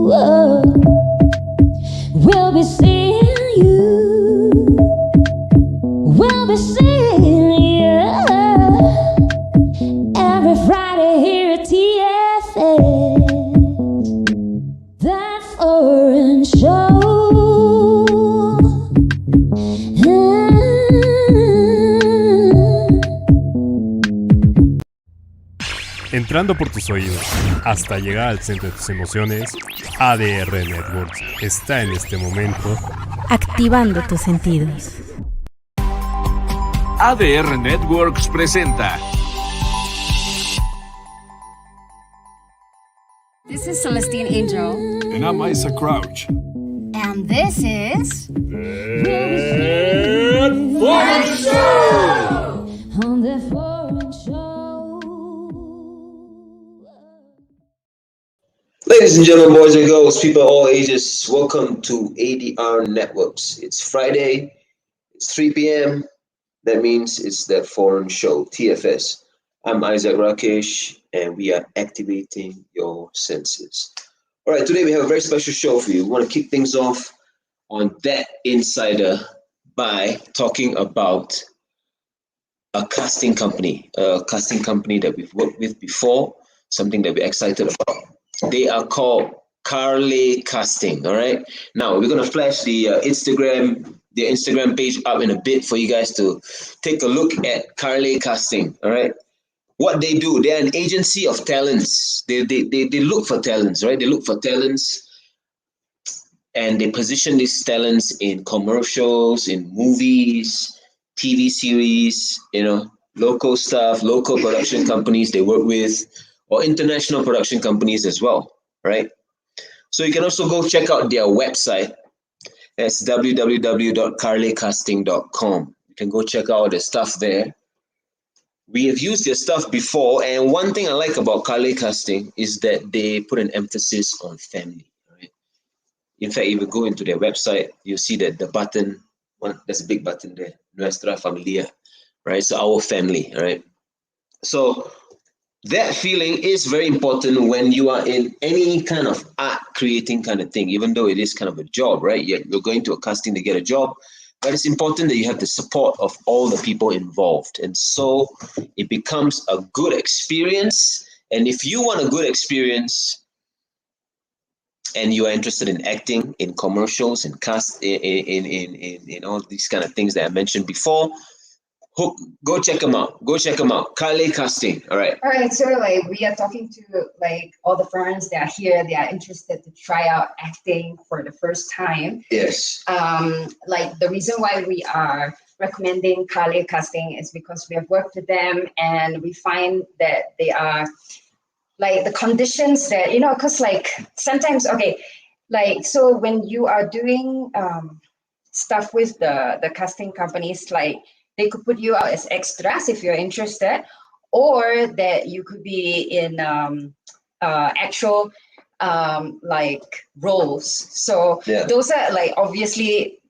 We'll be seeing you. We'll be seeing you every Friday here at TFS. That foreign show. Entrando por tus oídos hasta llegar al centro de tus emociones, ADR Networks está en este momento activando tus sentidos. ADR Networks presenta. This is Celestine Angel. And I'm Isaac Crouch. And this is... Foreign Show! On the Foreign Show. Ladies and gentlemen, boys and girls, people of all ages, welcome to ADR Networks. It's Friday, it's 3 p.m. That means it's the Foreign Show, TFS. I'm Isaac Rakesh, and we are activating your senses. All right, today we have a very special show for you. We want to kick things off on That Insider by talking about a casting company that we've worked with before, something that we're excited about. They are called Carly Casting. All right. Now we're gonna flash the Instagram page up in a bit for you guys to take a look at Carly Casting. All right. What they do, they're an agency of talents. They look for talents, right? They look for talents, and they position these talents in commercials, in movies, TV series. Local stuff, local production companies they work with, or international production companies as well, right? So you can also go check out their website. That's www.carlycasting.com. You can go check out the stuff there. We have used their stuff before, and one thing I like about Carly Casting is that they put an emphasis on family, right? In fact, if you go into their website, you'll see that the button, there's a big button there, Nuestra Familia, right? So our family, right? So that feeling is very important when you are in any kind of art creating kind of thing, even though it is kind of a job, right? You're going to a casting to get a job, but it's important that you have the support of all the people involved. And so it becomes a good experience. And if you want a good experience and you are interested in acting, in commercials, in all these kind of things that I mentioned before, go check them out. Carly Casting. All right, so we are talking to all the friends that are here. They are interested to try out acting for the first time. Yes. The reason why we are recommending Carly Casting is because we have worked with them, and we find that they are the conditions that, because sometimes, so when you are doing stuff with the casting companies, they could put you out as extras if you're interested, or that you could be in actual roles. So those are obviously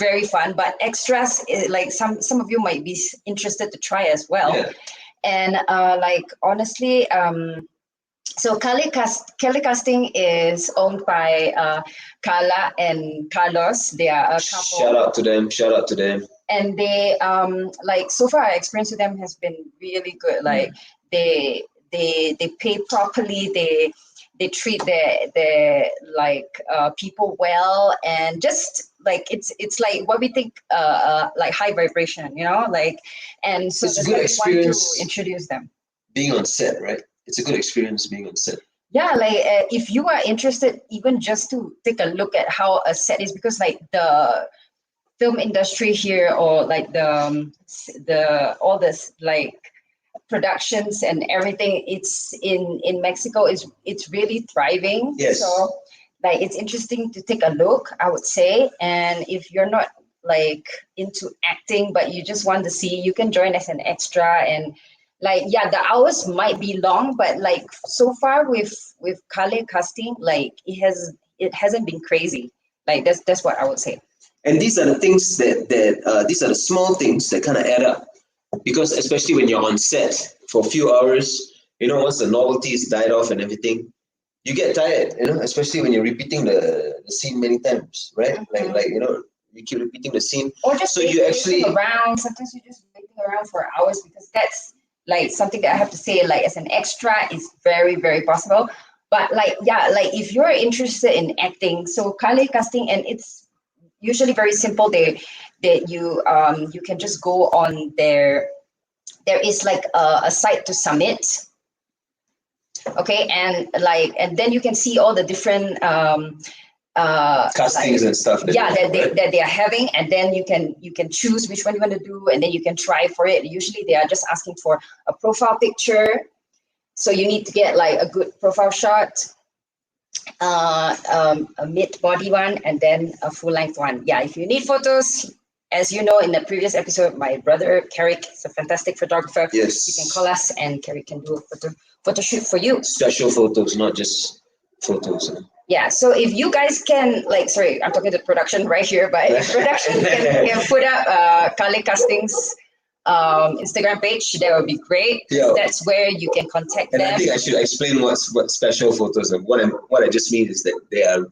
very fun, but extras is, some of you might be interested to try as well. Yeah. And honestly, so Carly Casting is owned by Carla and Carlos. They are a couple. Shout out to them. And they so far our experience with them has been really good. They pay properly, they treat their people well, and just it's what we think high vibration, and so it's a good experience to introduce them. Being on set, right? It's a good experience being on set. Yeah, if you are interested, even just to take a look at how a set is, because the film industry here, or the all this productions and everything, it's in Mexico, it's really thriving. Yes. So it's interesting to take a look, I would say. And if you're not into acting, but you just want to see, you can join as an extra. And the hours might be long, but so far with Carly Casting, it hasn't been crazy. That's what I would say. And these are the things that these are the small things that kind of add up, because especially when you're on set for a few hours, once the novelty is died off and everything, you get tired, especially when you're repeating the scene many times, right? Like you keep repeating the scene. Or just so you actually around. Sometimes you're just waiting around for hours, because that's like something that I have to say, like as an extra, is very, very possible. But like if you're interested in acting, so Kale casting, and it's usually very simple. You can just go on there. There is like a site to submit. Okay, and then you can see all the different castings and stuff. That they are having, and then you can choose which one you want to do, and then you can try for it. Usually they are just asking for a profile picture, so you need to get like a good profile shot, a mid body one, and then a full length one. Yeah, if you need photos, as you know, in the previous episode, my brother Carrick is a fantastic photographer. Yes, you can call us, and Carrick can do a photo shoot for you. Special photos, not just photos. Yeah, so if you guys can, sorry, I'm talking to production right here, but if production can put up Kale Castings Instagram page, that would be great. Yeah. That's where you can contact them. And I think I should explain what special photos are. What I just mean is that they are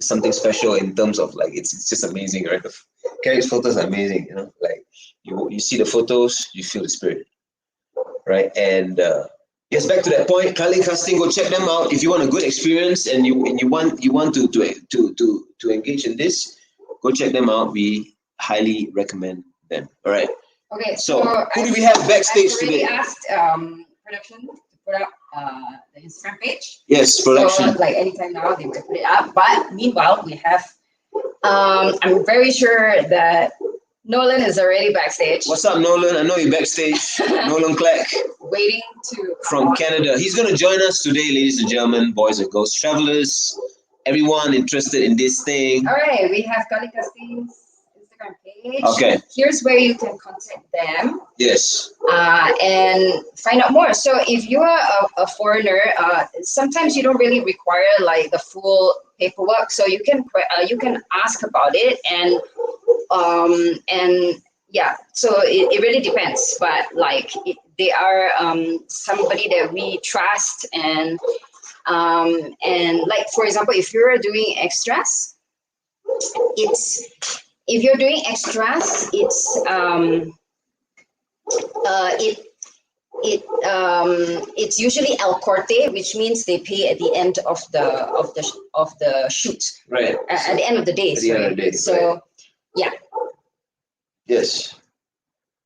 something special in terms of like it's just amazing, right? Carrick's photos are amazing, like you see the photos, you feel the spirit, right? And yes, back to that point, Kale Casting, go check them out if you want a good experience and you want to engage in this. Go check them out. We highly recommend them. All right. Okay. So who do we have backstage today? I asked production to put up the Instagram page. Yes, production. So like anytime now they will put it up. But meanwhile, we have. I'm very sure that Nolan is already backstage. What's up, Nolan? I know you're backstage. Nolan Clack. Waiting to from Canada. He's going to join us today, ladies and gentlemen, boys and girls, travelers, everyone interested in this thing. All right, we have Kale Casting's Instagram page. Okay. Here's where you can contact them. Yes. And find out more. So if you are a foreigner, sometimes you don't really require like the full paperwork. So you can ask about it, and yeah, so it really depends, but like they are somebody that we trust, and like for example, if you're doing extras, it's usually el corte, which means they pay at the end of the shoot, right? At the end of the day. At the end of the day, so right. Yeah. Yes.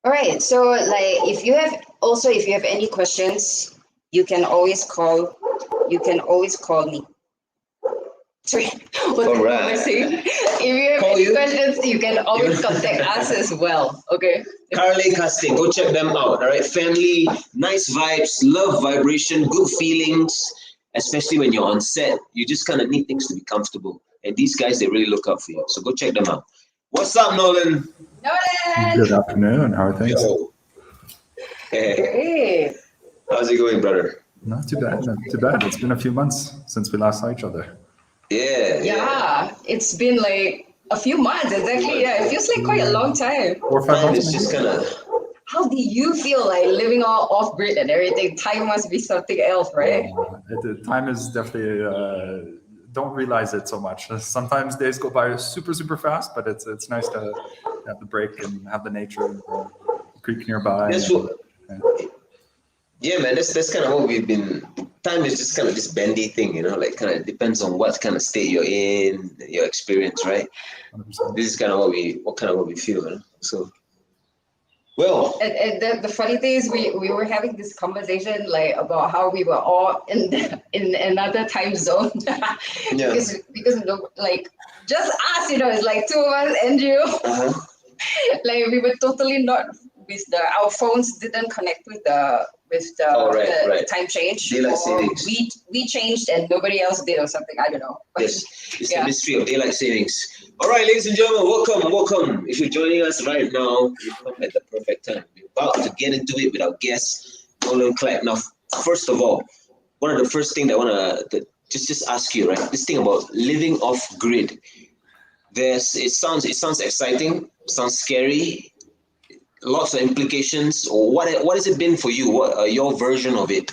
All right. So like if you have any questions, you can always call me. Sorry. All right. If you have any questions, you can always contact us as well. Okay. Kale Casting, go check them out. All right. Family, nice vibes, love vibration, good feelings, especially when you're on set. You just kind of need things to be comfortable. And these guys, they really look out for you. So go check them out. What's up, Nolan? Nolan! Good afternoon. How are things? Yo. Hey. Great. How's it going, brother? Not too bad. Not too bad. It's been a few months since we last saw each other. Yeah. It's been like a few months, exactly. Yeah, it feels like quite a long time. 4 or 5 months. It's just kind of. How do you feel like living all off grid and everything? Time must be something else, right? The time is definitely. Don't realize it so much. Sometimes days go by super, super fast, but it's nice to have the break and have the nature, the creek nearby. Yeah, man, that's kind of what we've been. Time is just kind of this bendy thing, like kind of depends on what kind of state you're in, your experience, right? 100%. This is kind of what we feel, So. Well, and the funny thing is we were having this conversation like about how we were all in another time zone. Yeah. because like just us, it's like two of us and you. Uh-huh. Like we were totally not with our phones didn't connect with the time change. Daylight savings. We changed and nobody else did or something. I don't know. Yes, it's the mystery of daylight savings. All right, ladies and gentlemen, welcome. If you're joining us right now, you've come at the perfect time. We're about to get into it with our guest, Nolan Clack. Now, first of all, one of the first things I want to just ask you, right? This thing about living off grid. It sounds exciting, sounds scary, lots of implications. Or what has it been for you? What your version of it?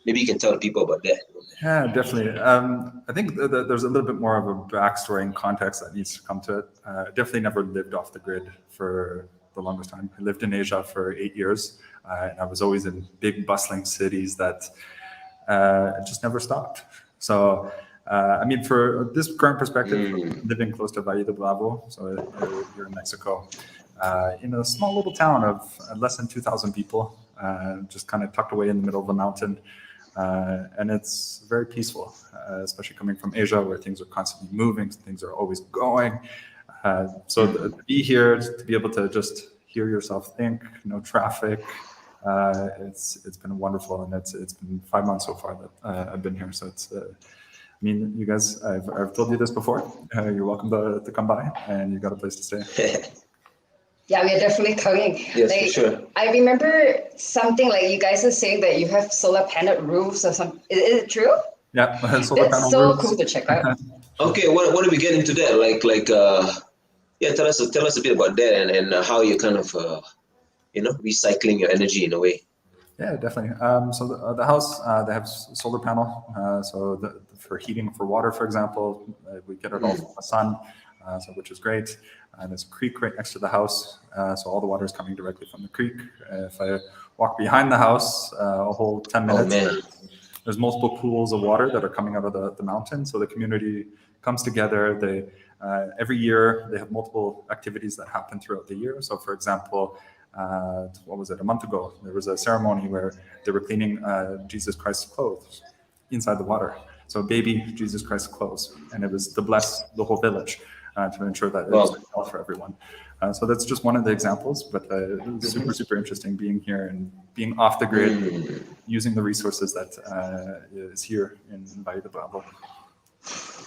Maybe you can tell people about that. Yeah, definitely. I think there's a little bit more of a backstory and context that needs to come to it. Definitely never lived off the grid for the longest time. I lived in Asia for 8 years, and I was always in big bustling cities that just never stopped. So, I mean, for this current perspective, living close to Valle de Bravo, so you're in Mexico, in a small little town of less than 2,000 people, just kind of tucked away in the middle of a mountain. And it's very peaceful, especially coming from Asia, where things are constantly moving, things are always going. So to be here, to be able to just hear yourself think, no traffic, it's been wonderful, and it's been 5 months so far that I've been here. So it's, I mean, you guys, I've told you this before. You're welcome to come by, and you got a place to stay. Yeah, we are definitely coming. Yes, like, for sure. I remember something like you guys are saying that you have solar panel roofs or something. Is it true? Yeah, solar That's panel so roofs. cool to check out. Okay, when do we get into that? Yeah, tell us a bit about that and how you're kind of recycling your energy in a way. Yeah, definitely. So the house, they have solar panel. For heating for water, for example, we get it all from the sun, which is great. There's a creek right next to the house, so all the water is coming directly from the creek. If I walk behind the house a whole 10 minutes, there's multiple pools of water that are coming out of the mountain. So the community comes together. They every year they have multiple activities that happen throughout the year. So, for example, what was it? A month ago, there was a ceremony where they were cleaning Jesus Christ's clothes inside the water. So baby Jesus Christ's clothes, and it was to bless the whole village to ensure that it was well for everyone. So that's just one of the examples, but it was super interesting being here and being off the grid, using the resources that is here in Valle de Bravo.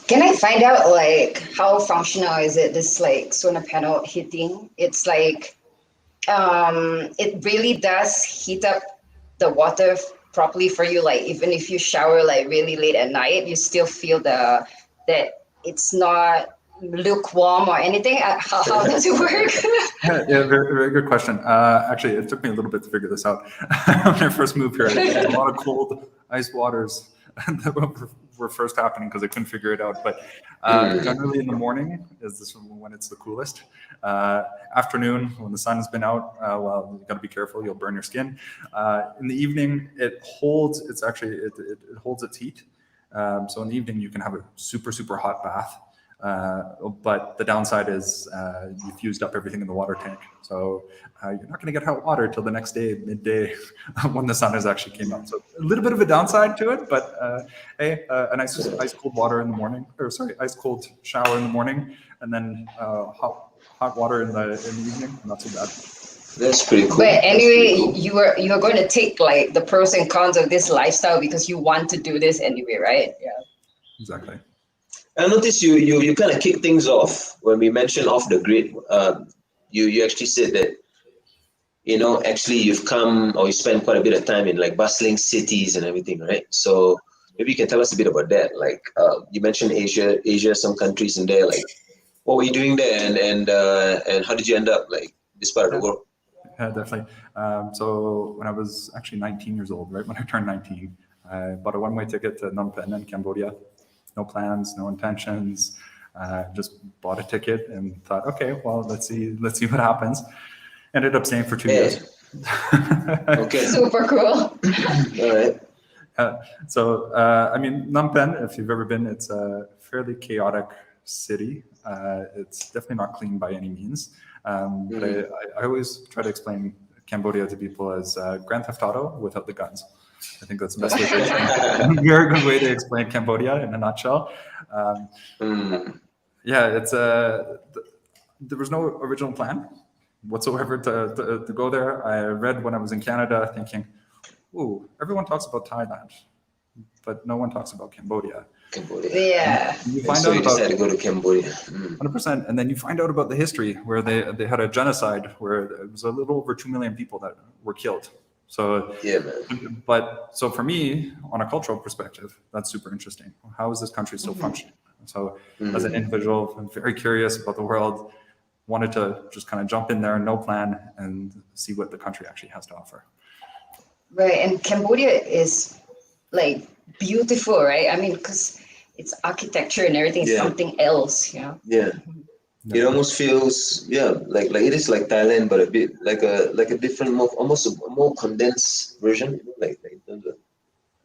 Can I find out like how functional is it? This like solar panel heating? It's like it really does heat up the water properly for you. Like even if you shower like really late at night, you still feel that it's not lukewarm or anything. How does it work? Yeah, very good question. Actually, it took me a little bit to figure this out. When I first moved here, there was a lot of cold ice waters that were first happening because I couldn't figure it out. But generally in the morning is this when it's the coolest. Afternoon, when the sun has been out, well, you got to be careful, you'll burn your skin. In the evening, it holds its heat. So in the evening, you can have a super hot bath. But the downside is you've used up everything in the water tank. So you're not going to get hot water till the next day, midday, when the sun has actually came out. So a little bit of a downside to it, but an ice cold water in the morning, ice cold shower in the morning, and then hot water in the evening. Not too bad. That's pretty cool. But anyway, cool. you are going to take like the pros and cons of this lifestyle because you want to do this anyway, right? Yeah. Exactly. I noticed you kind of kicked things off when we mentioned off the grid. You actually said that, actually you've come or you spent quite a bit of time in like bustling cities and everything, right? So maybe you can tell us a bit about that. Like you mentioned Asia, some countries in there. Like, what were you doing there, and how did you end up like this part of the world? Yeah, definitely. So when I was actually 19 years old, right when I turned 19, I bought a one-way ticket to Phnom Penh in Cambodia. No plans, no intentions. Just bought a ticket and thought, okay, well, let's see what happens. Ended up staying for 2 years. Okay. Super cool. All right. I mean, Phnom Penh, if you've ever been, it's a fairly chaotic city. It's definitely not clean by any means. But I always try to explain Cambodia to people as Grand Theft Auto without the guns. I think that's the best way to explain it. Very good way to explain Cambodia in a nutshell. Yeah, it's there was no original plan whatsoever to go there. I read when I was in Canada thinking, ooh, everyone talks about Thailand, but no one talks about Cambodia. Yeah. You decided to go to Cambodia. 100%. And then you find out about the history where they had a genocide where it was a little over 2 million people that were killed. So yeah, man. But so for me, on a cultural perspective, that's super interesting. How is this country still functioning? So as an individual, I'm very curious about the world, wanted to just kind of jump in there, no plan, and see what the country actually has to offer. Right, and Cambodia is like beautiful, right? I mean, because it's architecture and everything is Yeah. something else, Yeah. It almost feels like it is like Thailand, but a bit like a different, more almost a more condensed version, like in terms of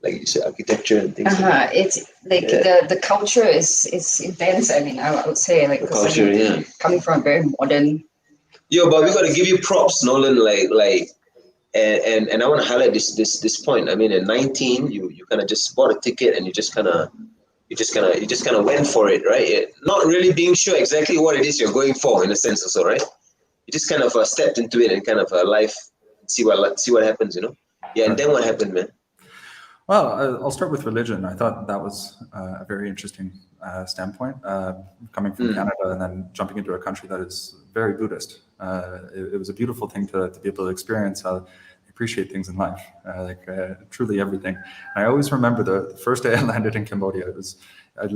like you said, architecture and things. Like It's like the culture is intense. I mean, I would say like the 'cause I culture, mean, coming from a very modern. Yo, but we gotta give you props, Nolan. And I want to highlight this point. I mean, at 19, you kind of just bought a ticket and you just kind of went for it, right? Not really being sure exactly what it is you're going for, in a sense, also, right? You just kind of stepped into it and kind of life, see what happens, Yeah, and then what happened, man? Well, I'll start with religion. I thought that was a very interesting standpoint, coming from Canada and then jumping into a country that is very Buddhist. It was a beautiful thing to be able to experience how they appreciate things in life, truly everything. I always remember the first day I landed in Cambodia. I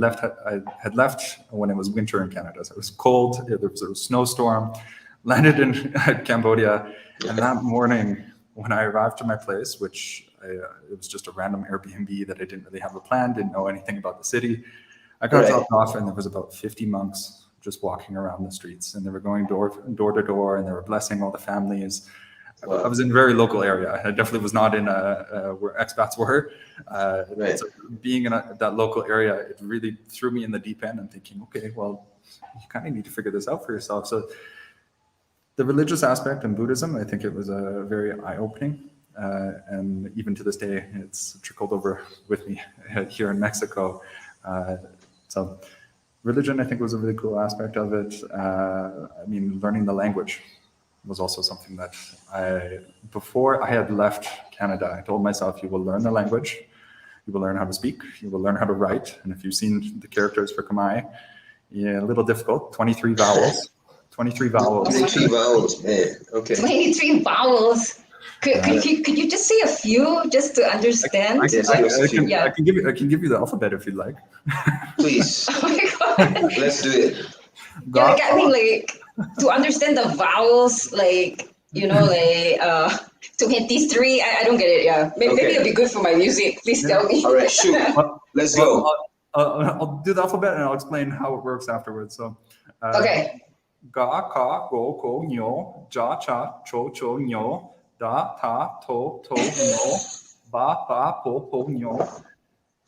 had left when it was winter in Canada. So it was cold. There was a snowstorm. Landed in Cambodia, and that morning when I arrived to my place, which it was just a random Airbnb that I didn't really have a plan, didn't know anything about the city. I got dropped off, and there was about 50 monks just walking around the streets, and they were going door to door, and they were blessing all the families. Wow. I was in a very local area. I definitely was not in where expats were. So being in that local area, it really threw me in the deep end. I'm thinking, okay, well, you kind of need to figure this out for yourself. So the religious aspect in Buddhism, I think it was very eye-opening. And even to this day, it's trickled over with me here in Mexico. So religion, I think, was a really cool aspect of it. I mean, learning the language was also something that before I had left Canada, I told myself, you will learn the language, you will learn how to speak, you will learn how to write. And if you've seen the characters for Khmer, a little difficult, 23 vowels. 23 vowels. 23 vowels, man. Okay. 23 vowels. Could you just say a few just to understand? I can give you the alphabet if you'd like. Please. Oh my God. Let's do it. Yeah, like, I mean, like to understand the vowels, like 23. I don't get it. Yeah, maybe it'll be good for my music. Please tell me. All right, shoot. Let's go. I'll do the alphabet and I'll explain how it works afterwards. So. Okay. Ga, ka, go, ko, nyo, ja, cha, cho, cho, nyo, da, ta, to, nyo, ba, pa, po, nyo.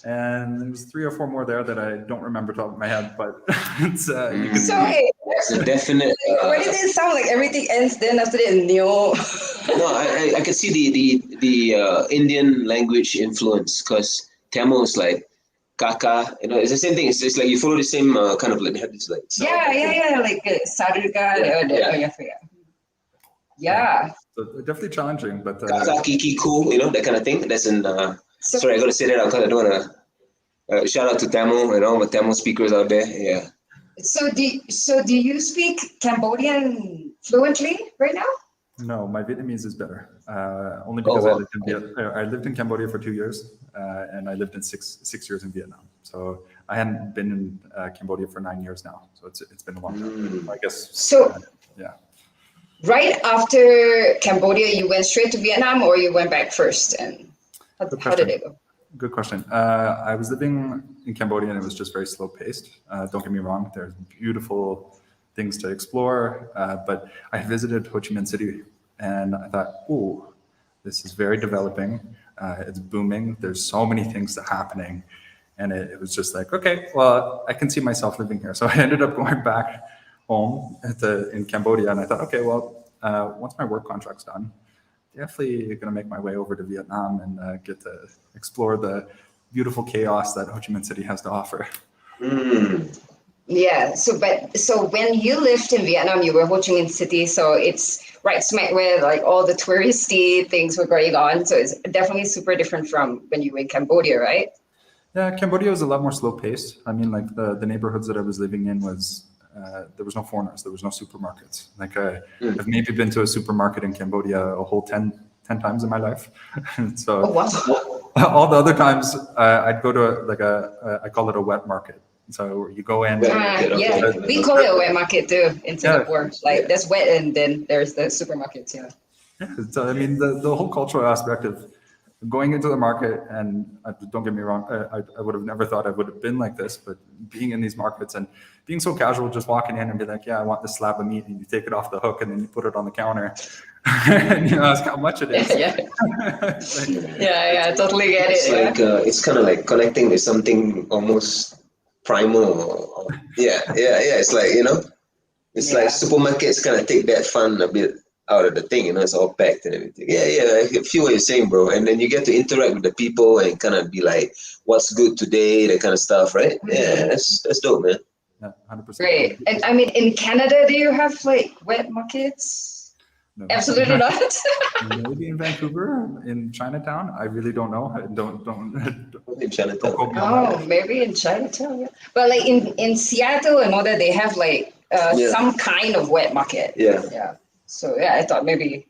And there's 3 or 4 more there that I don't remember top of my head, but it's you can Sorry. It's a definite. Why did it sound like everything ends then after that? No. No, I can see the Indian language influence, because Tamil is like kaka, it's the same thing. It's just like you follow the same kind of like habits, like like saruga. Yeah. So definitely challenging, but kaka, kiki, cool, that kind of thing. That's in. Sorry, I got to say that out because I don't want to. Shout out to Tamil, my Tamil speakers out there. Yeah. So do you speak Cambodian fluently right now? No, my Vietnamese is better. Only because I lived in Cambodia for 2 years, and I lived in six years in Vietnam. So I hadn't been in Cambodia for 9 years now. So it's been a long time. I guess. So yeah. Right after Cambodia, you went straight to Vietnam, or you went back first? And how did it go? Good question. I was living in Cambodia and it was just very slow paced. Don't get me wrong, there's beautiful things to explore, but I visited Ho Chi Minh City and I thought, ooh, this is very developing. It's booming. There's so many things happening. And it was just like, okay, well, I can see myself living here. So I ended up going back home in Cambodia and I thought, okay, well, once my work contract's done, definitely going to make my way over to Vietnam and get to explore the beautiful chaos that Ho Chi Minh City has to offer. Yeah. So when you lived in Vietnam, you were Ho Chi Minh City. So it's right smack where like all the touristy things were going on. So it's definitely super different from when you were in Cambodia, right? Yeah, Cambodia was a lot more slow paced. I mean, like the neighborhoods that I was living in was, there was no foreigners, there was no supermarkets. Like I've maybe been to a supermarket in Cambodia a whole 10 times in my life. So all the other times I'd go to I call it a wet market. So you go in. We call it a wet market too in Singapore. There's wet and then there's the supermarkets. Yeah. So I mean, the whole cultural aspect of going into the market, and don't get me wrong, I would have never thought I would have been like this, but being in these markets and being so casual, just walking in and be like, yeah, I want this slab of meat, and you take it off the hook and then you put it on the counter and you ask how much it is. Yeah, totally get it. It's like it's kind of like connecting with something almost primal. Yeah. It's like, it's like supermarkets kind of take that fun a bit out of the thing, it's all packed and everything. I feel what you're saying, bro. And then you get to interact with the people and kind of be like, what's good today, that kind of stuff, right? Yeah, that's dope, man. Yeah, 100%. Great. And I mean, in Canada, do you have like wet markets? No. Absolutely not. Maybe in Vancouver, in Chinatown. I really don't know. Don't In Chinatown. quote me on that. Maybe in Chinatown. Yeah. But like in Seattle and all that, they have like some kind of wet market. Yeah. So I thought maybe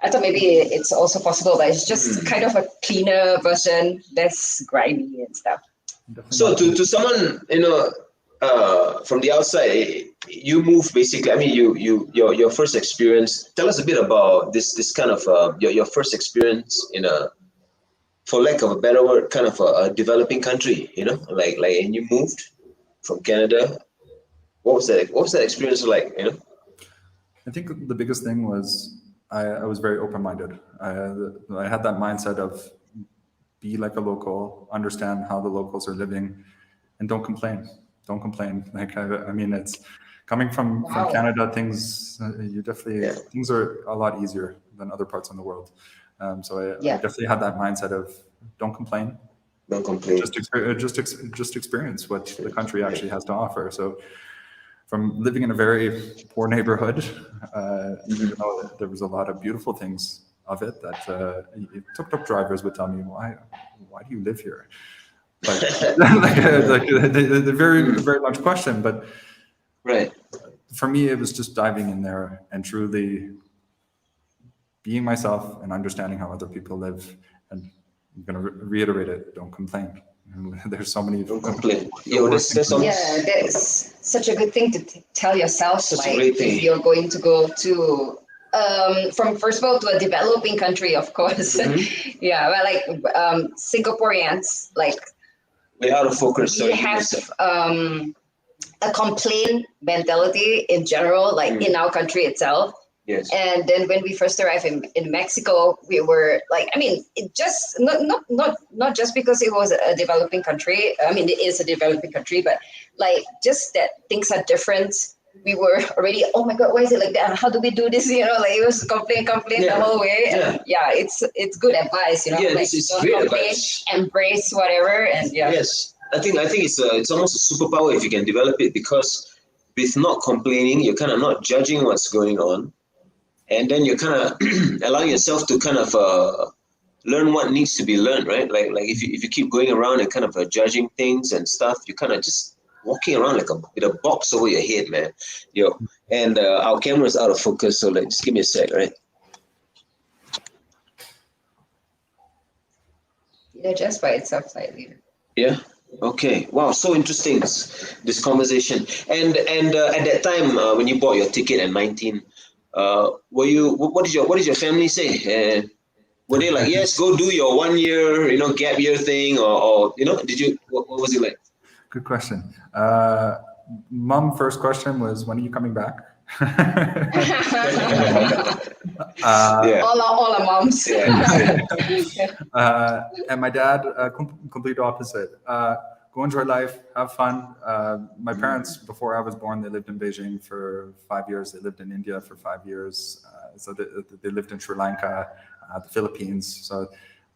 it's also possible, but it's just kind of a cleaner version, less grimy and stuff. So to someone, from the outside, you move basically. I mean, your first experience. Tell us a bit about this kind of your first experience in for lack of a better word, kind of a developing country. Like and you moved from Canada. What was that experience like? I think the biggest thing was I was very open-minded. I had that mindset of be like a local, understand how the locals are living, and don't complain. Don't complain. Like I mean, it's coming from Canada. Things things are a lot easier than other parts in the world. So I definitely had that mindset of don't complain. Don't complain. Just experience what the country actually has to offer. So. From living in a very poor neighborhood, even though there was a lot of beautiful things of it, that tuk-tuk drivers would tell me, why do you live here? They very, very much question, but right. For me, it was just diving in there and truly being myself and understanding how other people live. And I'm going to reiterate it, don't complain. There's so many. Don't complain. That's such a good thing to tell yourself. If you're going to go to, from first of all, to a developing country, of course. But like Singaporeans, like we're out of focus. We have a complaint mentality in general, like in our country itself. Yes. And then when we first arrived in Mexico, we were like, I mean, it just not just because it was a developing country. I mean, it is a developing country, but like just that things are different. We were already, oh my God, why is it like that? How do we do this? Like it was complain the whole way. And it's good advice, Yeah, like, it's don't great complain, advice. embrace whatever, and Yes, I think it's almost a superpower if you can develop it, because with not complaining, you're kind of not judging what's going on. And then you're kind of allowing yourself to kind of learn what needs to be learned, right? Like if you keep going around and kind of judging things and stuff, you're kind of just walking around like with a box over your head, man. And our camera's out of focus, so just give me a sec, right? Just by itself slightly. Yeah. Okay. Wow. So interesting, this conversation. And at that time when you bought your ticket at 19. What did your family say? Were they like, yes, go do your 1 year, gap year thing, or did you? What was it like? Good question. Mom, first question was, when are you coming back? All our moms. And my dad, complete opposite. Go enjoy life, have fun. My parents, before I was born, they lived in Beijing for 5 years. They lived in India for 5 years. So they lived in Sri Lanka, the Philippines. So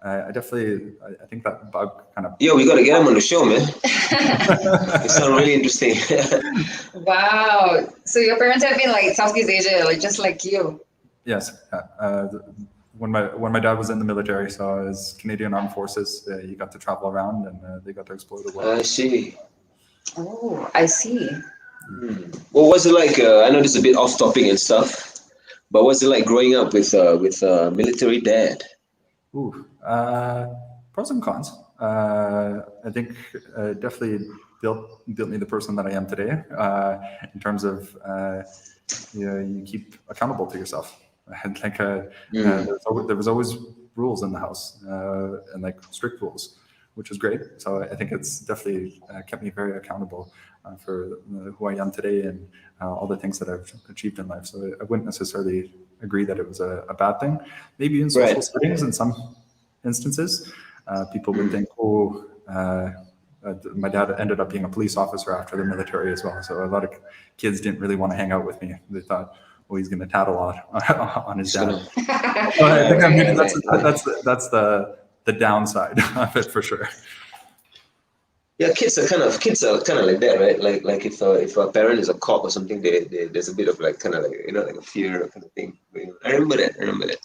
I think that bug kind of... Yo, we got to get him on the show, man. It sounds really interesting. Wow. So your parents have been like Southeast Asia, like just like you. Yes. When my dad was in the military, so as Canadian Armed Forces, he got to travel around and they got to explore the world. I see. Oh, I see. What was it like? I know this is a bit off topic and stuff, but what's it like growing up with a military dad? Pros and cons. I think definitely built me the person that I am today. In terms of you keep accountable to yourself. And there was always rules in the house and like strict rules, which is great. So I think it's definitely kept me very accountable for who I am today and all the things that I've achieved in life. So I wouldn't necessarily agree that it was a bad thing. Maybe in social settings, in some instances, people would think, my dad ended up being a police officer after the military as well. So a lot of kids didn't really want to hang out with me. They thought, oh, he's going to tattle on his dad. So I think that's the downside of it for sure. Yeah, kids are kind of like that, right? Like if a parent is a cop or something, there's a bit of like kind of like like a fear kind of thing. I remember that.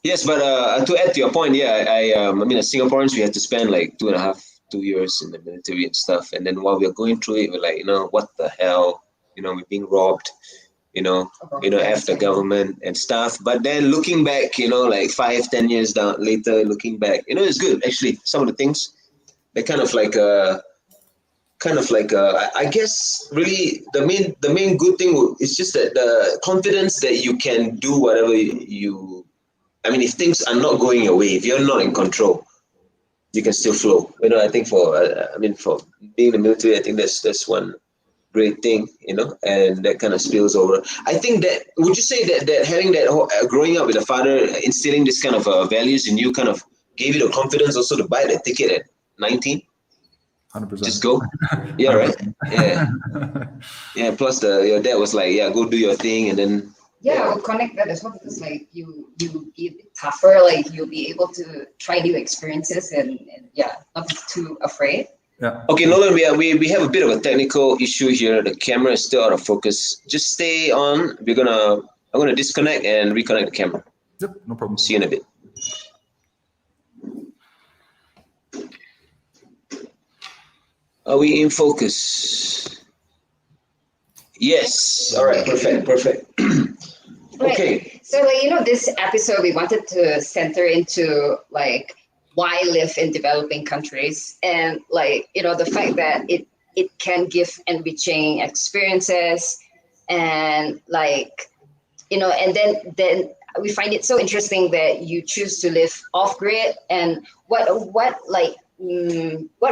Yes, but to add to your point, yeah, I mean, as Singaporeans, we had to spend like 2 years in the military and stuff, and then while we were going through it, we're like, what the hell, we're being robbed, F the government and stuff. But then looking back, like 5-10 years later, looking back, it's good actually. Some of the things. They kind of like I guess really the main good thing is just that the confidence that you can do whatever if things are not going your way, if you're not in control, you can still flow. I think for being in the military, I think that's one great thing, and that kind of spills over. I think that, would you say that having that growing up with a father instilling this kind of values in you kind of gave you the confidence also to buy the ticket at 19? 100%. Just go. Yeah, right. Yeah. Yeah. Plus your dad was like, yeah, go do your thing, and then. Yeah, I would connect that as well, because like you be a bit tougher, like you'll be able to try new experiences and not be too afraid. Yeah. Okay, Nolan, we have a bit of a technical issue here. The camera is still out of focus. Just stay on. I'm gonna disconnect and reconnect the camera. Yep, no problem. See you in a bit. Are we in focus? Yes. All right. Perfect. Okay. Right. So this episode we wanted to center into like why live in developing countries, and like the fact that it can give enriching experiences, and like and then we find it so interesting that you choose to live off grid, and what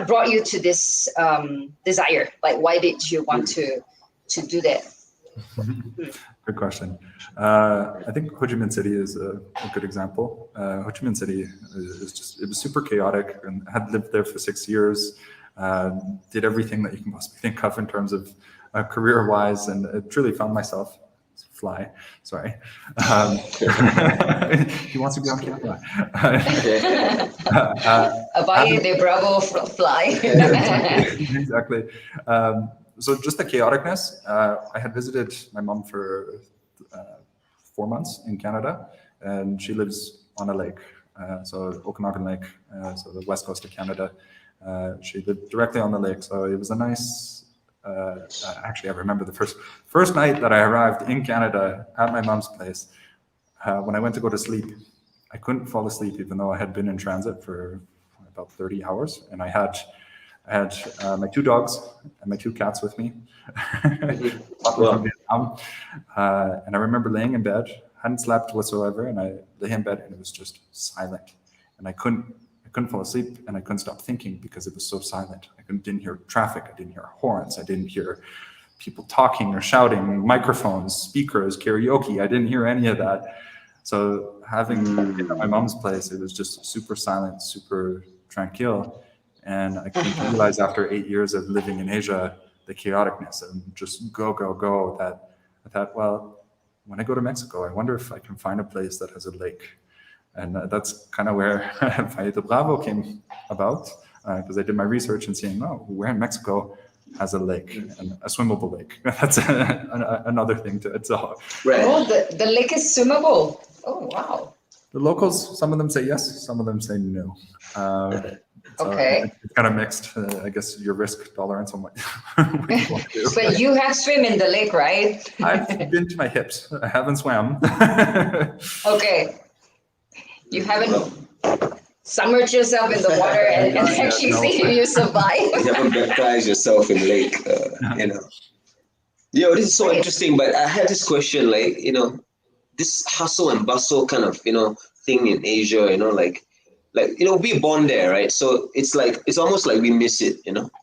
brought you to this desire? Like, why did you want to do that? Good question. I think Ho Chi Minh City is a good example. Ho Chi Minh City it was super chaotic, and had lived there for 6 years. Did everything that you can possibly think of in terms of career-wise, and truly found myself. Fly, sorry. He wants to be on camera. Abaye de Bravo fly. Exactly. So just the chaoticness. I had visited my mom for 4 months in Canada, and she lives on a lake, so Okanagan Lake, so the west coast of Canada. She lived directly on the lake, so it was a nice. Actually, I remember the first night that I arrived in Canada at my mom's place. When I went to go to sleep, I couldn't fall asleep, even though I had been in transit for about 30 hours, and I had my 2 dogs and my 2 cats with me. From Vietnam. And I remember laying in bed, hadn't slept whatsoever, and I lay in bed and it was just silent, and I couldn't fall asleep, and I couldn't stop thinking because it was so silent. I didn't hear traffic, I didn't hear horns, I didn't hear people talking or shouting, microphones, speakers, karaoke. I didn't hear any of that. So having been at my mom's place, it was just super silent, super tranquil. And I came to realize after 8 years of living in Asia, the chaoticness and just go, that I thought, well, when I go to Mexico, I wonder if I can find a place that has a lake. And that's kind of where Valle de Bravo came about, because I did my research and seeing, where in Mexico has a lake, and a swimmable lake. That's another thing to it. So, right. Oh, the lake is swimmable. Oh, wow. The locals, some of them say yes, some of them say no. Okay. It's kind of mixed. I guess your risk tolerance on what you want to do. But you have swim in the lake, right? I've been to my hips. I haven't swam. Okay. You haven't submerged yourself in the water and actually see you survive. You haven't baptized yourself in lake, This is so interesting, but I had this question, like, this hustle and bustle kind of, thing in Asia, we're born there, right? So it's almost like we miss it,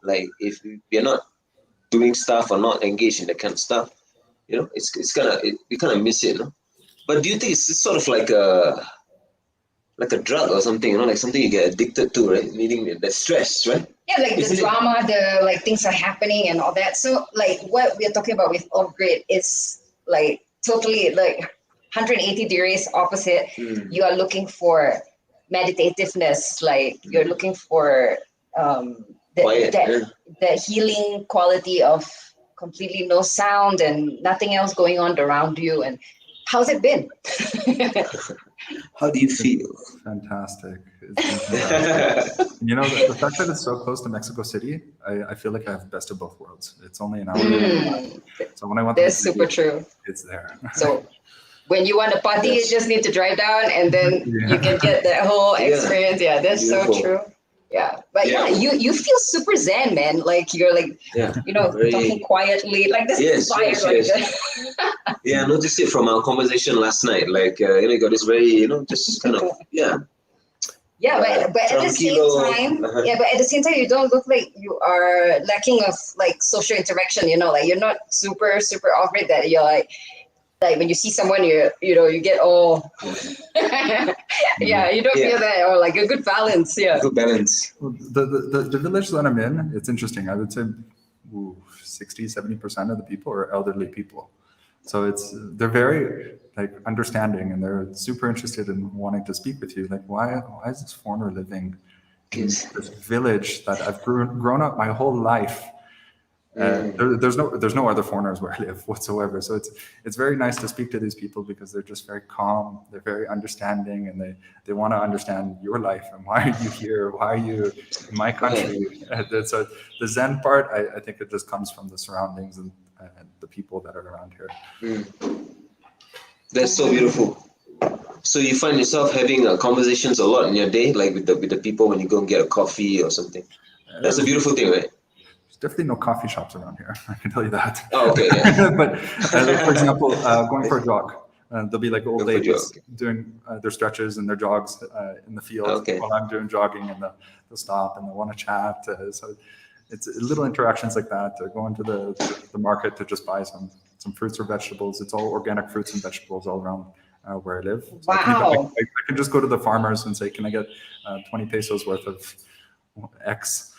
like if we're not doing stuff or not engaged in that kind of stuff, we kind of miss it, But do you think it's sort of like a drug or something, like something you get addicted to, right? Needing the stress, right? Yeah, like Isn't the drama, the like things are happening and all that. So like what we're talking about with off-grid is like totally like 180 degrees opposite. You are looking for meditativeness, like you're looking for Quiet, the healing quality of completely no sound and nothing else going on around you. And how's it been? How do you feel? Fantastic. It's been fantastic. The fact that it's so close to Mexico City, I feel like I have best of both worlds. It's only an hour. So when I want That's super true. It's there. So when you want to party, you just need to drive down and then you can get that whole experience. Yeah, that's Beautiful. so true. Yeah, but you feel super zen, man. Like you're like, very, talking quietly. Like this is vibe. Yes. Yeah, I noticed it from our conversation last night. Like, you got this very, just kind of, Yeah, but at the same time, but at the same time, you don't look like you are lacking of like social interaction. Like you're not super off it that you're like when you see someone, you get all, you don't feel that, or like a good balance. Yeah, good balance. The village that I'm in, it's interesting. I would say 60-70% of the people are elderly people. So they're very like understanding, and they're super interested in wanting to speak with you. Like, why is this foreigner living in this village that I've grown up my whole life? There's no other foreigners where I live whatsoever. So it's very nice to speak to these people because they're just very calm. They're very understanding, and they want to understand your life and why are you here? Why are you in my country? So the Zen part, I think it just comes from the surroundings and the people that are around here. That's so beautiful. So you find yourself having conversations a lot in your day, like with the people when you go and get a coffee or something. That's a beautiful thing, right? There's definitely no coffee shops around here. I can tell you that. Oh, okay. Yeah. But like, for example, going for a jog, there'll be like old ladies doing their stretches and their jogs in the field while I'm doing jogging, and they'll stop and they'll want to chat. So it's little interactions like that. Going to the market to just buy some fruits or vegetables. It's all organic fruits and vegetables all around where I live. So wow. I can just go to the farmers and say, can I get 20 pesos worth of X?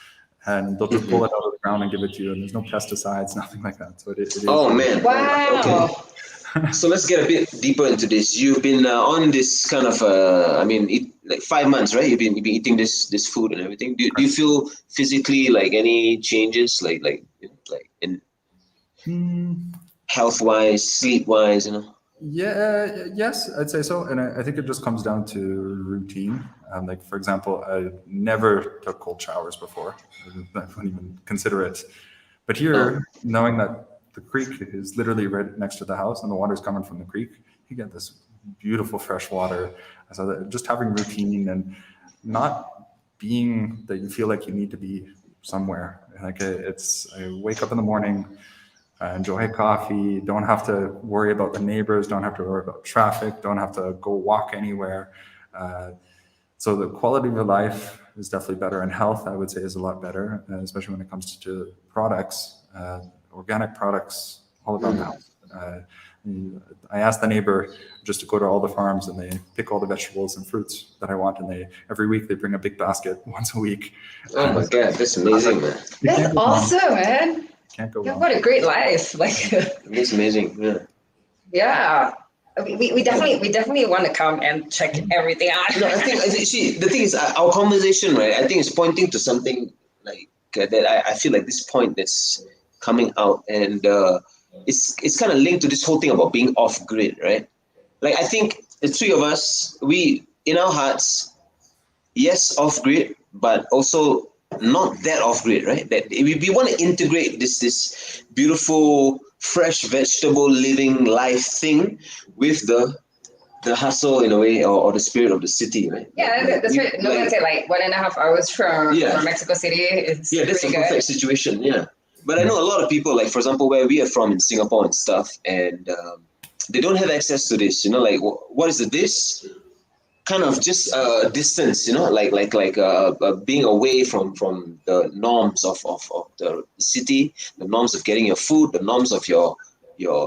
And they'll just pull it out of the ground and give it to you. And there's no pesticides, nothing like that. So it is. Oh, man. Wow. Okay. So let's get a bit deeper into this. You've been on this kind of, like 5 months, right? You've been eating this food and everything. Do you feel physically like any changes, like in health-wise, sleep-wise, Yeah, yes, I'd say so. And I think it just comes down to routine. Like, for example, I never took cold showers before. I wouldn't even consider it. But here, knowing that the creek is literally right next to the house and the water's coming from the creek, you get this beautiful fresh water. So just having routine and not being that you feel like you need to be somewhere. Like I wake up in the morning, enjoy coffee, don't have to worry about the neighbors, don't have to worry about traffic, don't have to go walk anywhere. So the quality of your life is definitely better, and health, I would say, is a lot better, especially when it comes to products, organic products, all around the house. I asked the neighbor just to go to all the farms and they pick all the vegetables and fruits that I want, and every week they bring a big basket once a week. Oh my God, that's amazing, man. That's awesome, man. Can't go wrong. What a great life! Like, it's amazing. Yeah. Yeah. We definitely want to come and check everything out. No, I think see, the thing is, our conversation, right? I think it's pointing to something like that. I feel like this point that's coming out, and it's kind of linked to this whole thing about being off grid, right? Like, I think the three of us, we in our hearts, yes, off grid, but also not that off grid, right? That we want to integrate this beautiful, fresh vegetable living life thing with the hustle in a way, or the spirit of the city, right? Yeah, that's right. No, that's it. Like 1.5 hours from Mexico City. It's that's a perfect situation. Yeah, but I know a lot of people, like for example, where we are from in Singapore and stuff, and they don't have access to this. Like, what is this? kind of just distance, being away from the norms of the city, the norms of getting your food, the norms of your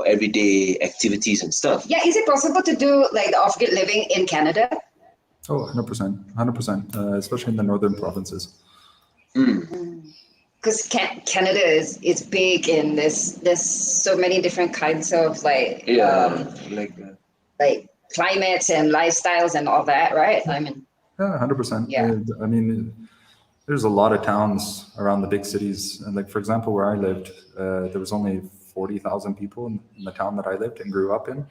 everyday activities and stuff. Yeah, is it possible to do like the off-grid living in Canada? Oh, 100%, especially in the northern provinces. Because Canada is big in this. There's so many different kinds of like climates and lifestyles and all that, right? I mean, Yeah, 100%. Yeah. I mean, there's a lot of towns around the big cities, and like for example, where I lived, there was only 40,000 people in the town that I lived and grew up in.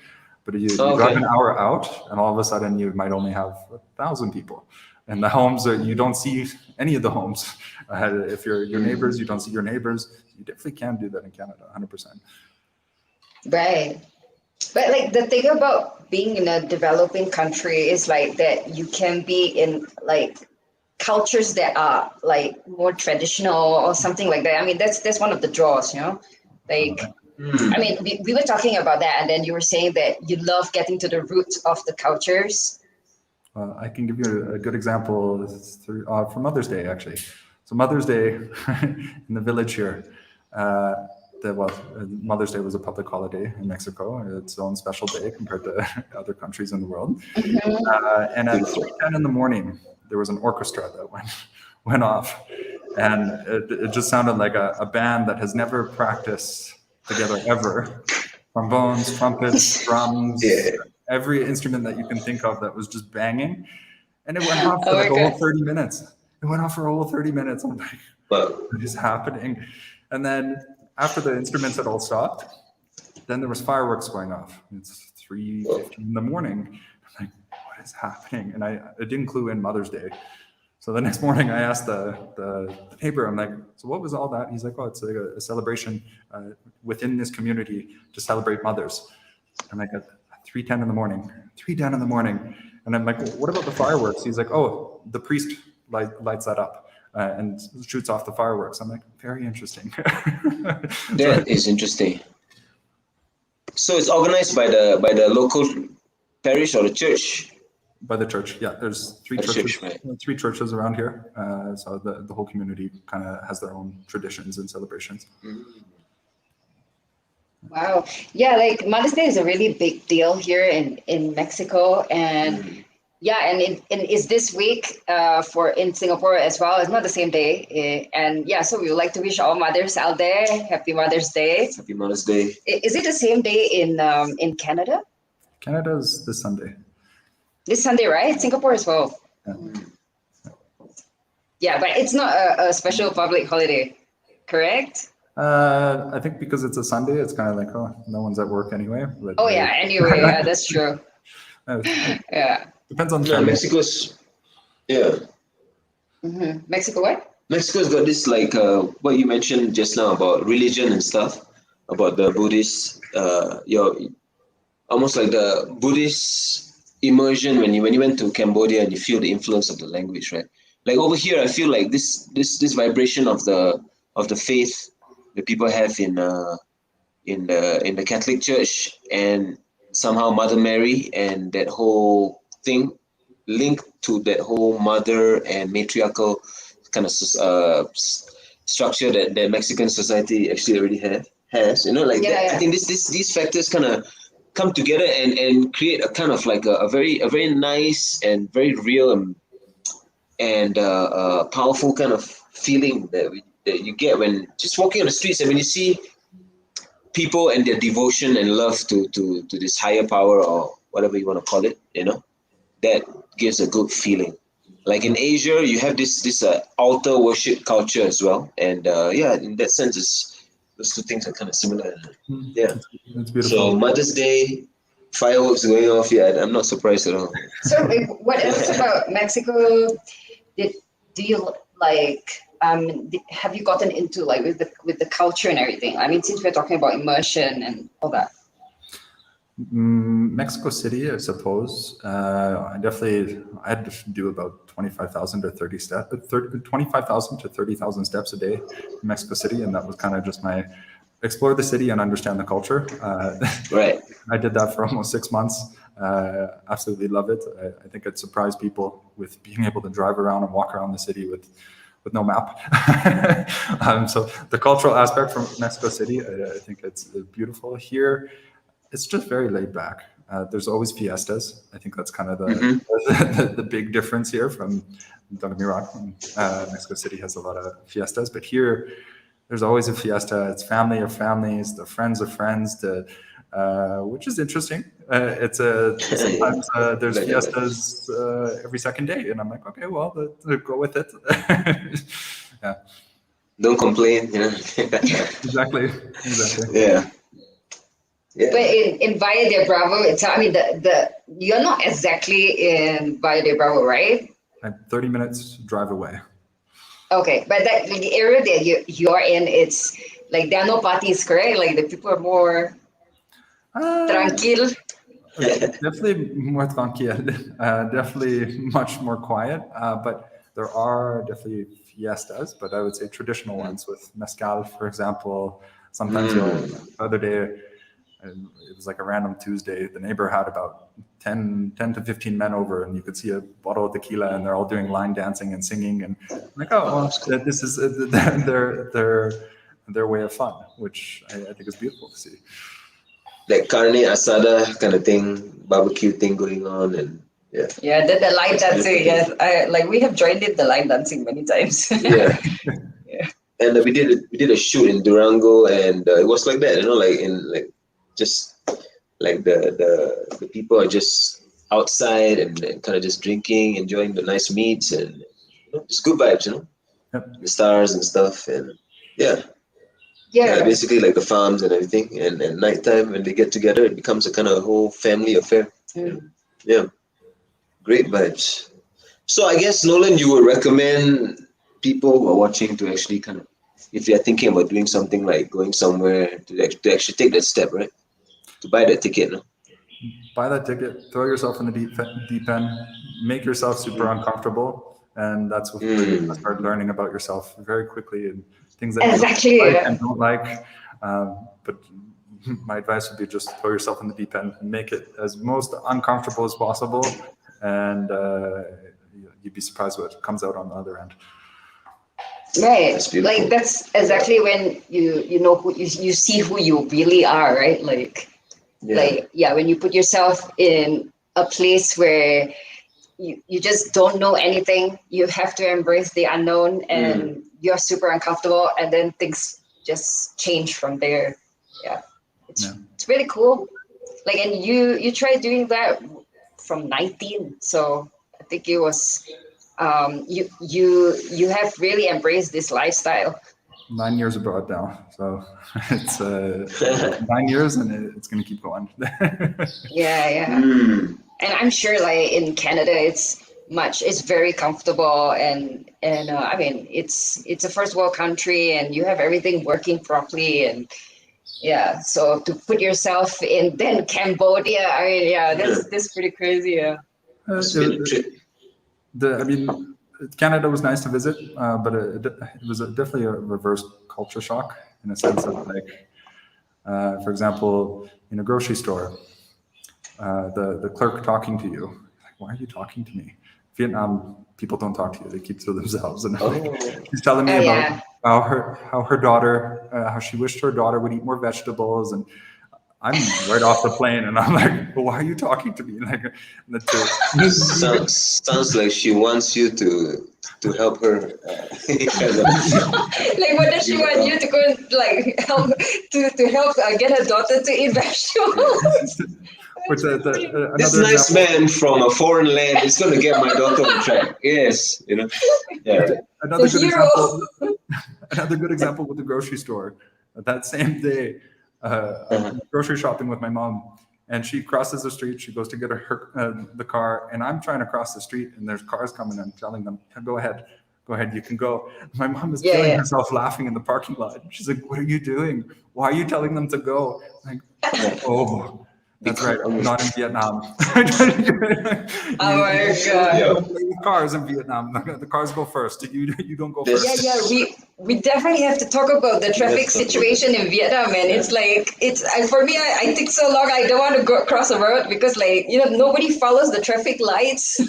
But you drive an hour out, and all of a sudden you might only have 1,000 people. And the homes you don't see any of the homes. If you're your neighbors, you don't see your neighbors. You definitely can do that in Canada, 100%. right. But like the thing about being in a developing country is like that you can be in like cultures that are like more traditional or something like that. I mean, that's one of the draws, like. I mean, we were talking about that, and then you were saying that you love getting to the roots of the cultures. I can give you a good example for Mother's Day, actually. So Mother's Day in the village here, Mother's Day was a public holiday in Mexico, its own special day compared to other countries in the world. And at 3:10 in the morning, there was an orchestra that went off, and it just sounded like a band that has never practiced together ever. Trombones, trumpets, drums, every instrument that you can think of that was just banging. And it went off for like a whole 30 minutes. It went off for a whole 30 minutes. I'm like, what is happening? And then after the instruments had all stopped, then there was fireworks going off. It's 3:15 in the morning. I'm like, what is happening? And I didn't clue in Mother's Day. So the next morning I asked the neighbor, I'm like, so what was all that? He's like, oh, it's like a celebration within this community to celebrate mothers. I'm like, at 3:10 in the morning. And I'm like, well, what about the fireworks? He's like, oh, the priest lights that up and shoots off the fireworks. I'm like, very interesting. That is interesting. So it's organized by the local parish or the church? By the church, yeah. There's three churches around here. So the whole community kind of has their own traditions and celebrations. Wow. Yeah, like Mother's Day is a really big deal here in Mexico. And and it is this week in Singapore as well. It's not the same day. And yeah, so we would like to wish all mothers out there Happy Mother's Day. Happy Mother's Day. Is it the same day in Canada? Canada's this Sunday. This Sunday, right? Singapore as well. Yeah, but it's not a special public holiday, correct? I think because it's a Sunday, it's kind of like, oh, no one's at work anyway. But, anyway, yeah, that's true. Yeah. Depends on Mexico's. Yeah. Mexico what? Mexico's got this like what you mentioned just now about religion and stuff, about the Buddhist, almost like the Buddhist immersion when you went to Cambodia and you feel the influence of the language, right? Like over here, I feel like this vibration of the faith that people have in the Catholic Church, and somehow Mother Mary and that whole thing linked to that whole mother and matriarchal kind of structure that Mexican society actually already has. I think these factors kind of come together and create a kind of like a very nice and very real and powerful kind of feeling that you get when just walking on the streets, and when you see people and their devotion and love to this higher power or whatever you want to call it, that gives a good feeling. Like in Asia, you have this altar worship culture as well, and in that sense, those two things are kind of similar. Yeah, it's beautiful. So Mother's Day, fireworks going off. Yeah, I'm not surprised at all. So, what else about Mexico? Do you like? Have you gotten into like with the culture and everything? I mean, since we're talking about immersion and all that. Mexico City, I suppose. I had to do about 25,000 to 30,000 steps a day in Mexico City, and that was kind of just my explore the city and understand the culture. Right. I did that for almost 6 months. Absolutely love it. I think it surprised people with being able to drive around and walk around the city with no map. So the cultural aspect from Mexico City, I think it's beautiful. Here, it's just very laid back. There's always fiestas. I think that's kind of the big difference here from, don't get me wrong, Mexico City has a lot of fiestas, but here there's always a fiesta. It's family of families, the friends of friends, which is interesting. Sometimes there's fiestas every second day, and I'm like, okay, well, go with it. Yeah. Don't complain, Exactly. Yeah. But in Valle de Bravo, you're not exactly in Valle de Bravo, right? I'm 30 minutes drive away. Okay, but the area that you're in, it's like there are no parties, correct? Like the people are more tranquil. Definitely more tranquil. Definitely much more quiet. But there are definitely fiestas, but I would say traditional ones with mezcal, for example. Sometimes the other day, it was like a random Tuesday, the neighbor had about 10 to 15 men over, and you could see a bottle of tequila, and they're all doing line dancing and singing, and I'm like, oh, well, this is their way of fun, which I think is beautiful to see. Like carne asada kind of thing, barbecue thing going on, and yeah, the line dancing. Yes, we have joined in the line dancing many times. Yeah. And we did a shoot in Durango, and it was like that, just like the people are just outside and kind of just drinking, enjoying the nice meats, and just good vibes, Yep. The stars and stuff, and basically like the farms and everything. And nighttime when they get together, it becomes a kind of whole family affair. Yeah, great vibes. So I guess, Nolan, you would recommend people who are watching to actually kind of, if they're thinking about doing something like going somewhere, to actually take that step, right? To buy that ticket, no? Buy that ticket, throw yourself in the deep end, make yourself super uncomfortable, and that's what you start learning about yourself very quickly, and things that you like and don't like. But my advice would be just throw yourself in the deep end and make it as most uncomfortable as possible, and you'd be surprised what comes out on the other end. Right, like that's exactly when you know who you see who you really are, right? When you put yourself in a place where you just don't know anything, you have to embrace the unknown, and you're super uncomfortable, and then things just change from there. It's really cool. Like, and you tried doing that from 19, so I think it was you have really embraced this lifestyle. 9 years abroad now, so it's 9 years, and it's going to keep going. And I'm sure, like in Canada, it's very comfortable, and I mean, it's a first world country, and you have everything working properly, and so to put yourself in then Cambodia, I mean, that's pretty crazy. Canada was nice to visit, but it was definitely a reverse culture shock, in a sense of, like, for example, in a grocery store, the clerk talking to you, like, why are you talking to me? Vietnam people don't talk to you; they keep to themselves. And she's telling me about how her daughter, how she wished her daughter would eat more vegetables, and I'm right off the plane, and I'm like, well, why are you talking to me? Like, sounds like she wants you to help her. Like, what does she want you to go, like, help to help get her daughter to eat vegetables? This nice man from a foreign land is going to get my daughter on track. Yes, Another good example with the grocery store. That same day, I'm grocery shopping with my mom, and she crosses the street. She goes to get the car, and I'm trying to cross the street, and there's cars coming and telling them, go ahead, you can go. My mom is killing herself laughing in the parking lot. She's like, what are you doing? Why are you telling them to go? I'm like, oh, That's right. Become- Not in Vietnam. Oh my God. You don't play with cars in Vietnam. The cars go first. You don't go first. Yeah, we definitely have to talk about the traffic situation in Vietnam, man. It's like for me. I think so long. I don't want to go across the road because, like, nobody follows the traffic lights.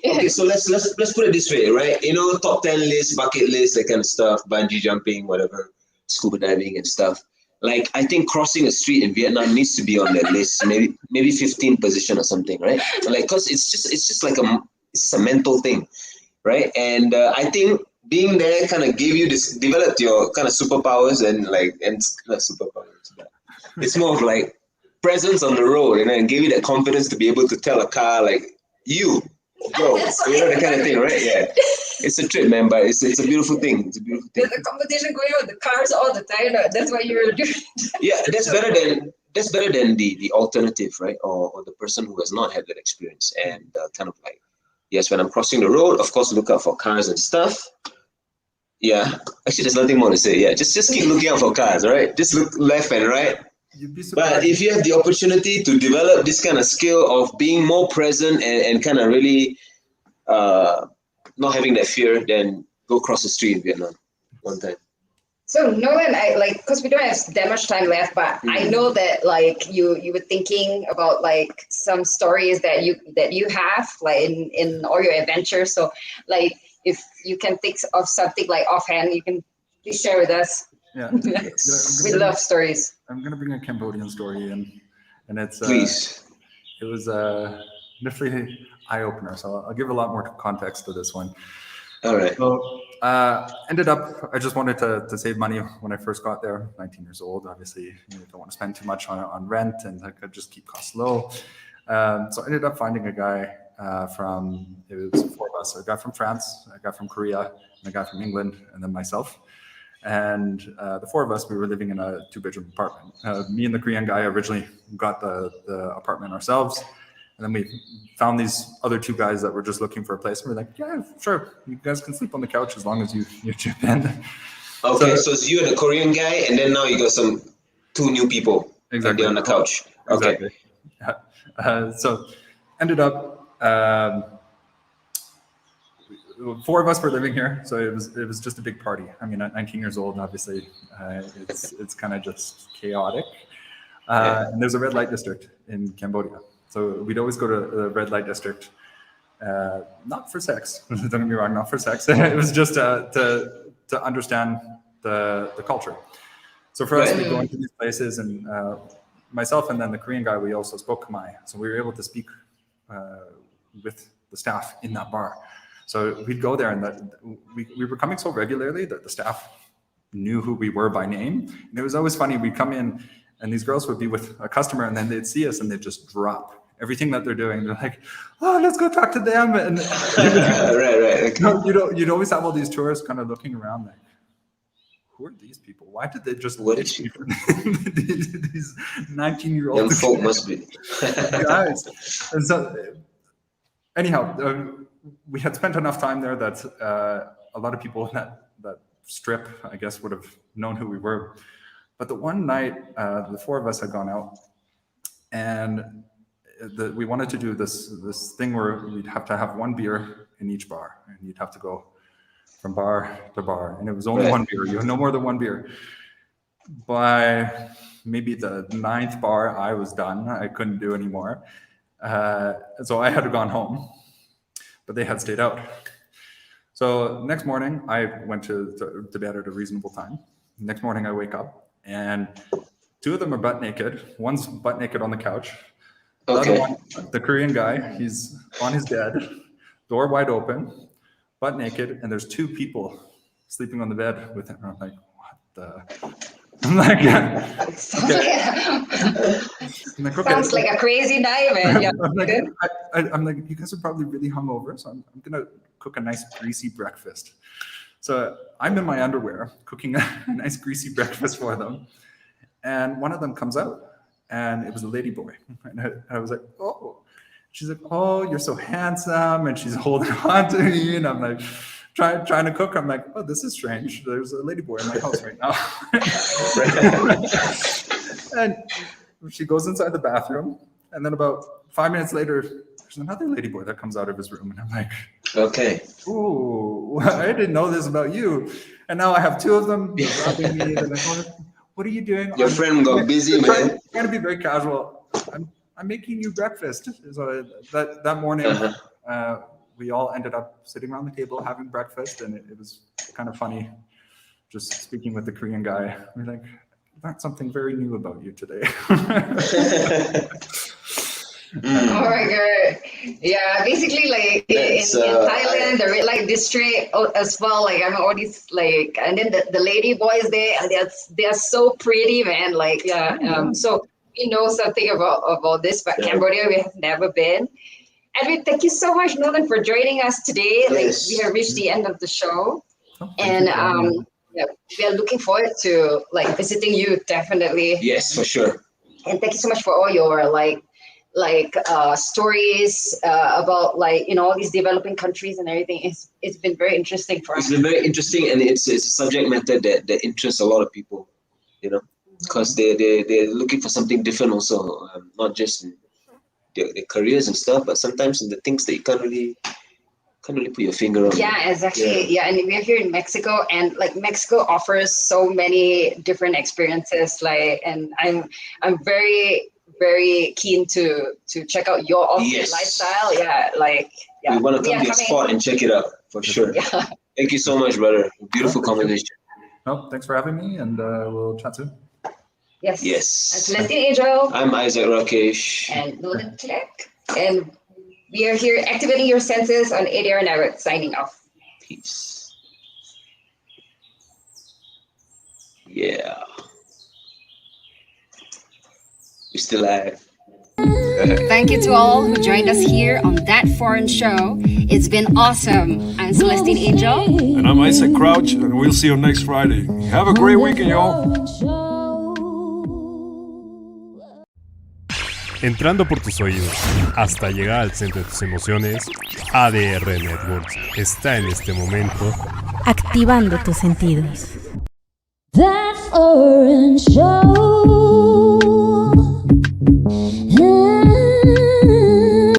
Okay, so let's put it this way, right? Top 10 list, bucket list, that kind of stuff, bungee jumping, whatever, scuba diving and stuff. Like, I think crossing a street in Vietnam needs to be on that list, maybe 15th position or something, right? Like, cause it's just like it's a mental thing, right? And I think being there kind of developed your kind of superpowers and not superpowers, but it's more of like presence on the road, and gave you that confidence to be able to tell a car like, you go, that kind of thing, right? Yeah. It's a trip, man, but it's a beautiful thing. It's a beautiful thing. There's a competition going on with the cars all the time. That's what you're doing. Yeah, that's better than the alternative, right? Or the person who has not had that experience. And kind of like, yes, when I'm crossing the road, of course, look out for cars and stuff. Yeah, actually, there's nothing more to say. Yeah, just keep looking out for cars, right? Just look left and right. You'd be surprised. But if you have the opportunity to develop this kind of skill of being more present and kind of really not having that fear, then go cross the street in Vietnam one time. So Nolan, because we don't have that much time left, but I know that like you were thinking about like some stories that you have like in all your adventures. So like if you can think of something like offhand, you can please share with us. Yeah. We love stories. I'm going to bring a Cambodian story in, and it's Please. It was definitely eye-opener, so I'll give a lot more context to this one. All right. So ended up, I just wanted to save money when I first got there, 19 years old. Obviously, you don't want to spend too much on rent, and I could just keep costs low. So I ended up finding a guy it was 4 of us, a guy from France, a guy from Korea, and a guy from England, and then myself. And the 4 of us, we were living in a 2-bedroom apartment. Me and the Korean guy originally got the apartment ourselves. And then we found these other 2 guys that were just looking for a place. And we're like, yeah, sure. You guys can sleep on the couch as long as you chip in. Okay, so it's you and the Korean guy, and then now you got 2 new people. Exactly. On the couch. Okay. Exactly. Yeah. So ended up, 4 of us were living here, so it was just a big party. I mean, at 19 years old, obviously, it's kind of just chaotic. And there's a red light district in Cambodia, so we'd always go to the red light district, not for sex. Don't get me wrong, not for sex. It was just to understand the culture. So for us, we go into these places, and myself and then the Korean guy, we also spoke Khmer, so we were able to speak with the staff in that bar. So we'd go there, and we were coming so regularly that the staff knew who we were by name. And it was always funny. We'd come in, and these girls would be with a customer, and then they'd see us, and they'd just drop everything that they're doing. They're like, "Oh, let's go talk to them." And right. Okay. You'd always have all these tourists kind of looking around, like, who are these people? Why did they just What ditch is these 19-year-old Young folk must be. guys? And so, anyhow, we had spent enough time there that a lot of people in that strip, I guess, would have known who we were. But the one night, the 4 of us had gone out, and we wanted to do this thing where we'd have to have 1 beer in each bar, and you'd have to go from bar to bar, and it was only 1 beer. You had no more than 1 beer. By maybe the 9th bar, I was done. I couldn't do anymore, so I had gone home. But they had stayed out. So next morning, I went to bed at a reasonable time. Next morning, I wake up, and 2 of them are butt naked. One's butt naked on the couch. The other one, the Korean guy, he's on his bed, door wide open, butt naked, and there's 2 people sleeping on the bed with him. I'm like, what the? I'm like, Sounds like a crazy night, man. Yeah. I'm like, you guys are probably really hungover, so I'm gonna cook a nice greasy breakfast. So I'm in my underwear cooking a nice greasy breakfast for them, and one of them comes out, and it was a lady boy, and I was like, oh. She's like, oh, you're so handsome, and she's holding on to me, and I'm like, trying to cook. I'm like, oh, this is strange. There's a ladyboy in my house right now. And she goes inside the bathroom, and then about 5 minutes later, there's another ladyboy that comes out of his room, and I'm like, Okay. ooh, I didn't know this about you. And now I have two of them grabbing me. They're like, what are you doing? Your friend got busy, man. Trying to be very casual. I'm making you breakfast. So that morning, we all ended up sitting around the table having breakfast, and it was kind of funny just speaking with the Korean guy. We're like, learned something very new about you today. Oh my god! Yeah, basically, like in Thailand, the red light district as well. Like I'm all these like, and then the lady boys there, they're so pretty, man. Like so we know something about this, but Cambodia we have never been. And thank you so much, Nolan, for joining us today. Like we have reached the end of the show, and we are looking forward to like visiting you definitely. Yes, for sure. And thank you so much for all your stories about all these developing countries and everything. It's been very interesting for us. It's been very interesting, and it's a subject matter that interests a lot of people, because they're looking for something different also, not just in their careers and stuff, but sometimes in the things that you can't really put your finger on. Yeah, exactly. Yeah, and we're here in Mexico, and like Mexico offers so many different experiences. And I'm very, very keen to check out your off-grid lifestyle. We want to come to your spot and check it out for sure. Yeah. Thank you so much, brother. Beautiful conversation. No, thanks for having me, and we'll chat soon. Yes. Yes. I'm Celestine Angel. I'm Isaac Rakesh. And Nolan Clack. And we are here activating your senses on ADR Network, signing off. Peace. Yeah. We're still live. Thank you to all who joined us here on That Foreign Show. It's been awesome. I'm Celestine Angel. And I'm Isaac Crouch, and we'll see you next Friday. Have a great weekend, y'all. Entrando por tus oídos hasta llegar al centro de tus emociones, ADR Networks está en este momento activando tus sentidos. That foreign show.